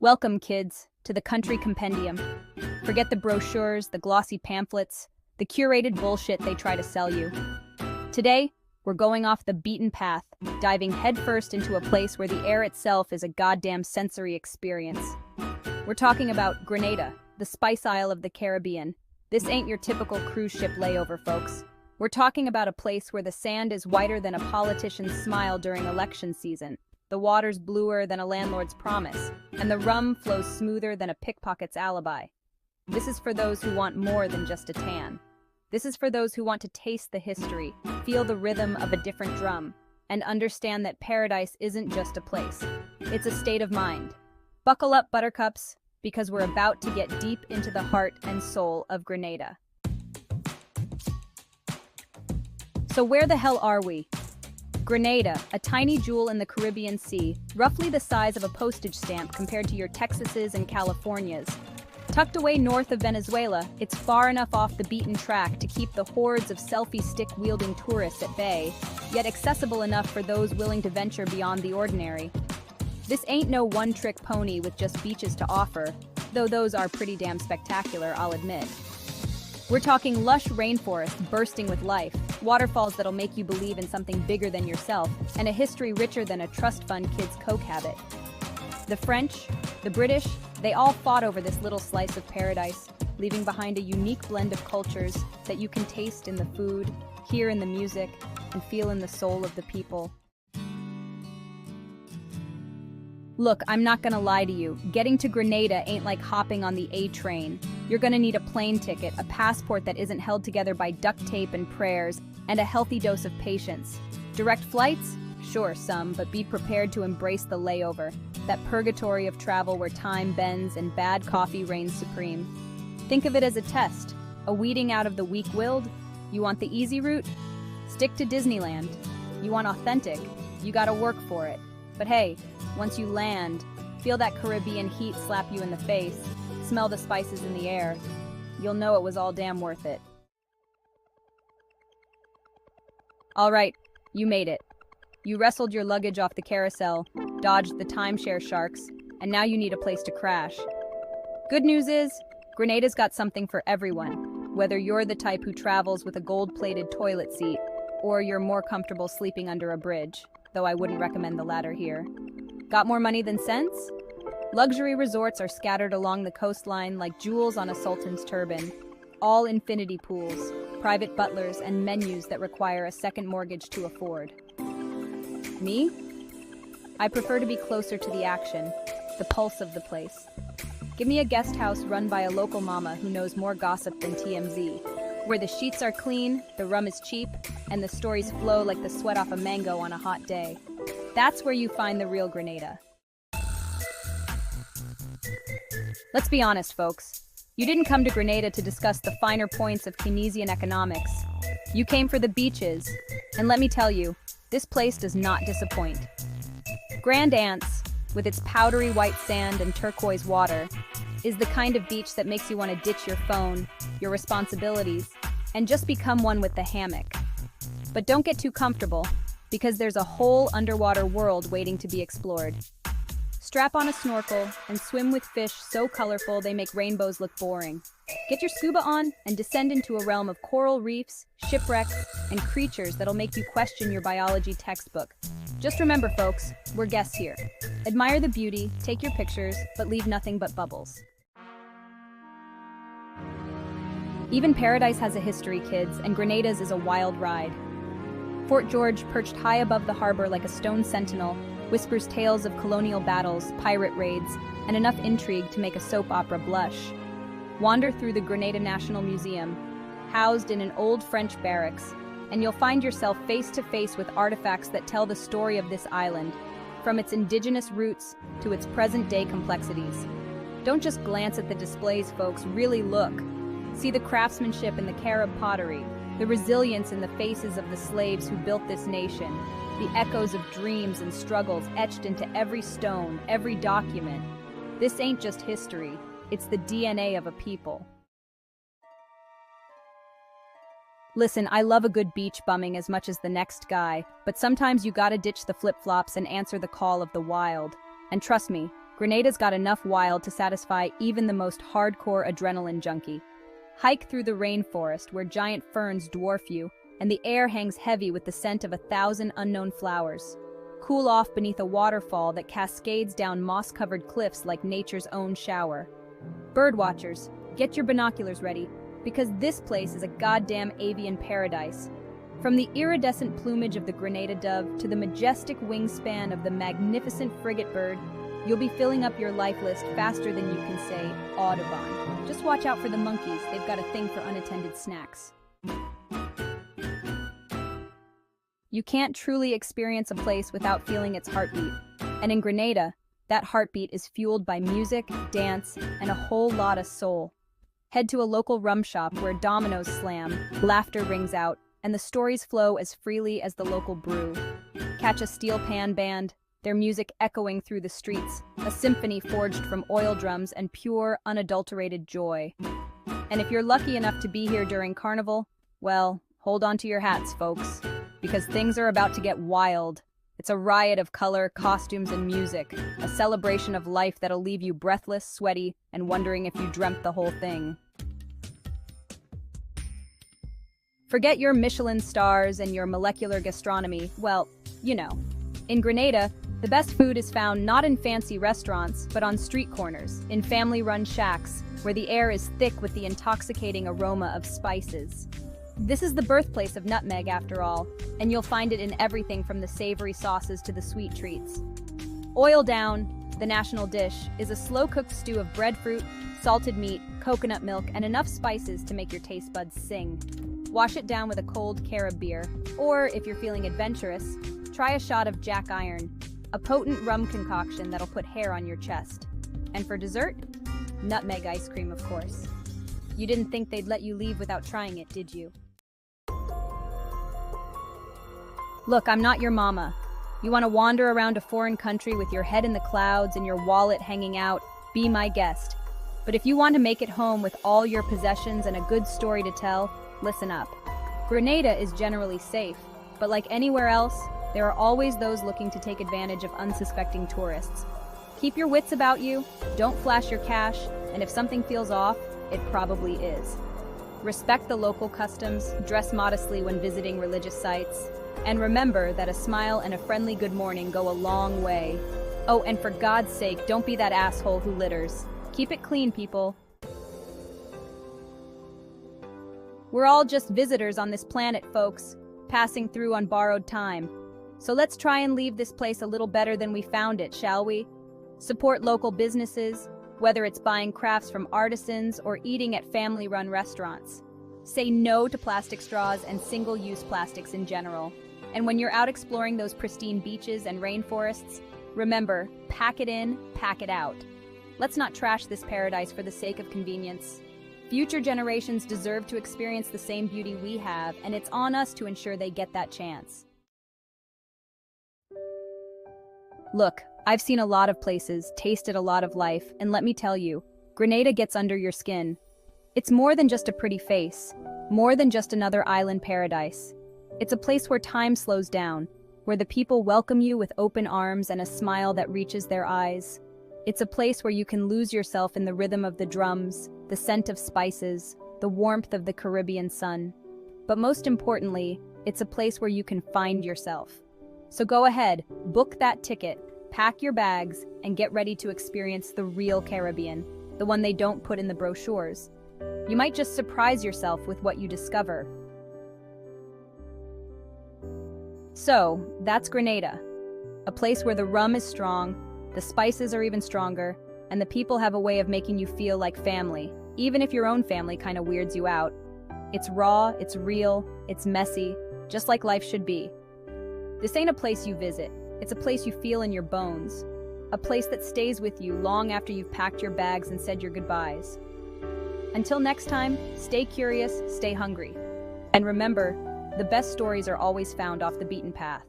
Welcome, kids, to the Country Compendium. Forget the brochures, the glossy pamphlets, the curated bullshit they try to sell you. Today, we're going off the beaten path, diving headfirst into a place where the air itself is a goddamn sensory experience. We're talking about Grenada, the spice isle of the Caribbean. This ain't your typical cruise ship layover, folks. We're talking about a place where the sand is whiter than a politician's smile during election season, the water's bluer than a landlord's promise, and the rum flows smoother than a pickpocket's alibi. This is for those who want more than just a tan. This is for those who want to taste the history, feel the rhythm of a different drum, and understand that paradise isn't just a place. It's a state of mind. Buckle up, buttercups, because we're about to get deep into the heart and soul of Grenada. So where the hell are we? Grenada, a tiny jewel in the Caribbean Sea, roughly the size of a postage stamp compared to your Texases and Californias. Tucked away north of Venezuela, it's far enough off the beaten track to keep the hordes of selfie stick-wielding tourists at bay, yet accessible enough for those willing to venture beyond the ordinary. This ain't no one-trick pony with just beaches to offer, though those are pretty damn spectacular, I'll admit. We're talking lush rainforests bursting with life, waterfalls that'll make you believe in something bigger than yourself, and a history richer than a trust fund kid's Coke habit. The French, the British, they all fought over this little slice of paradise, leaving behind a unique blend of cultures that you can taste in the food, hear in the music, and feel in the soul of the people. Look, I'm not gonna lie to you, getting to Grenada ain't like hopping on the A train. You're gonna need a plane ticket, a passport that isn't held together by duct tape and prayers, and a healthy dose of patience. Direct flights? Sure, some, but be prepared to embrace the layover, that purgatory of travel where time bends and bad coffee reigns supreme. Think of it as a test, a weeding out of the weak-willed. You want the easy route? Stick to Disneyland. You want authentic? You gotta work for it. But hey, once you land, feel that Caribbean heat slap you in the face, smell the spices in the air. You'll know it was all damn worth it. All right, you made it. You wrestled your luggage off the carousel, dodged the timeshare sharks, and now you need a place to crash. Good news is, Grenada's got something for everyone, whether you're the type who travels with a gold-plated toilet seat, or you're more comfortable sleeping under a bridge, though I wouldn't recommend the latter here. Got more money than sense? Luxury resorts are scattered along the coastline like jewels on a sultan's turban. All infinity pools, private butlers, and menus that require a second mortgage to afford. Me? I prefer to be closer to the action, the pulse of the place. Give me a guest house run by a local mama who knows more gossip than TMZ, where the sheets are clean, the rum is cheap, and the stories flow like the sweat off a mango on a hot day. That's where you find the real Grenada. Let's be honest, folks. You didn't come to Grenada to discuss the finer points of Keynesian economics. You came for the beaches, and let me tell you, this place does not disappoint. Grand Anse, with its powdery white sand and turquoise water, is the kind of beach that makes you want to ditch your phone, your responsibilities, and just become one with the hammock. But don't get too comfortable, because there's a whole underwater world waiting to be explored. Strap on a snorkel and swim with fish so colorful they make rainbows look boring. Get your scuba on and descend into a realm of coral reefs, shipwrecks, and creatures that'll make you question your biology textbook. Just remember, folks, we're guests here. Admire the beauty, take your pictures, but leave nothing but bubbles. Even paradise has a history, kids, and Grenada's is a wild ride. Fort George, perched high above the harbor like a stone sentinel, whispers tales of colonial battles, pirate raids, and enough intrigue to make a soap opera blush. Wander through the Grenada National Museum, housed in an old French barracks, and you'll find yourself face to face with artifacts that tell the story of this island, from its indigenous roots to its present-day complexities. Don't just glance at the displays, folks, really look. See the craftsmanship in the Carib pottery, the resilience in the faces of the slaves who built this nation, the echoes of dreams and struggles etched into every stone, every document. This ain't just history, it's the DNA of a people. Listen, I love a good beach bumming as much as the next guy, but sometimes you gotta ditch the flip-flops and answer the call of the wild. And trust me, Grenada's got enough wild to satisfy even the most hardcore adrenaline junkie. Hike through the rainforest where giant ferns dwarf you, and the air hangs heavy with the scent of 1,000 unknown flowers. Cool off beneath a waterfall that cascades down moss-covered cliffs like nature's own shower. Birdwatchers, get your binoculars ready, because this place is a goddamn avian paradise. From the iridescent plumage of the Grenada dove to the majestic wingspan of the magnificent frigate bird, you'll be filling up your life list faster than you can say Audubon. Just watch out for the monkeys, they've got a thing for unattended snacks. You can't truly experience a place without feeling its heartbeat. And in Grenada, that heartbeat is fueled by music, dance, and a whole lot of soul. Head to a local rum shop where dominoes slam, laughter rings out, and the stories flow as freely as the local brew. Catch a steel pan band, their music echoing through the streets, a symphony forged from oil drums and pure, unadulterated joy. And if you're lucky enough to be here during Carnival, well, hold on to your hats, folks, because things are about to get wild. It's a riot of color, costumes, and music, a celebration of life that'll leave you breathless, sweaty, and wondering if you dreamt the whole thing. Forget your Michelin stars and your molecular gastronomy. Well, you know. In Grenada, the best food is found not in fancy restaurants, but on street corners, in family-run shacks, where the air is thick with the intoxicating aroma of spices. This is the birthplace of nutmeg, after all, and you'll find it in everything from the savory sauces to the sweet treats. Oil Down, the national dish, is a slow-cooked stew of breadfruit, salted meat, coconut milk, and enough spices to make your taste buds sing. Wash it down with a cold Carib beer, or if you're feeling adventurous, try a shot of Jack Iron, a potent rum concoction that'll put hair on your chest. And for dessert, nutmeg ice cream, of course. You didn't think they'd let you leave without trying it, did you? Look, I'm not your mama. You want to wander around a foreign country with your head in the clouds and your wallet hanging out, be my guest. But if you want to make it home with all your possessions and a good story to tell, listen up. Grenada is generally safe, but like anywhere else, there are always those looking to take advantage of unsuspecting tourists. Keep your wits about you, don't flash your cash, and if something feels off, it probably is. Respect the local customs, dress modestly when visiting religious sites, and remember that a smile and a friendly good morning go a long way. Oh, and for God's sake, don't be that asshole who litters. Keep it clean, people. We're all just visitors on this planet, folks, passing through on borrowed time. So let's try and leave this place a little better than we found it, shall we? Support local businesses, whether it's buying crafts from artisans or eating at family-run restaurants. Say no to plastic straws and single-use plastics in general. And when you're out exploring those pristine beaches and rainforests, remember, pack it in, pack it out. Let's not trash this paradise for the sake of convenience. Future generations deserve to experience the same beauty we have, and it's on us to ensure they get that chance. Look, I've seen a lot of places, tasted a lot of life, and let me tell you, Grenada gets under your skin. It's more than just a pretty face, more than just another island paradise. It's a place where time slows down, where the people welcome you with open arms and a smile that reaches their eyes. It's a place where you can lose yourself in the rhythm of the drums, the scent of spices, the warmth of the Caribbean sun. But most importantly, it's a place where you can find yourself. So go ahead, book that ticket, pack your bags, and get ready to experience the real Caribbean, the one they don't put in the brochures. You might just surprise yourself with what you discover. So, that's Grenada, a place where the rum is strong, the spices are even stronger, and the people have a way of making you feel like family, even if your own family kind of weirds you out. It's raw, it's real, it's messy, just like life should be. This ain't a place you visit, it's a place you feel in your bones, a place that stays with you long after you've packed your bags and said your goodbyes. Until next time, stay curious, stay hungry. And remember, the best stories are always found off the beaten path.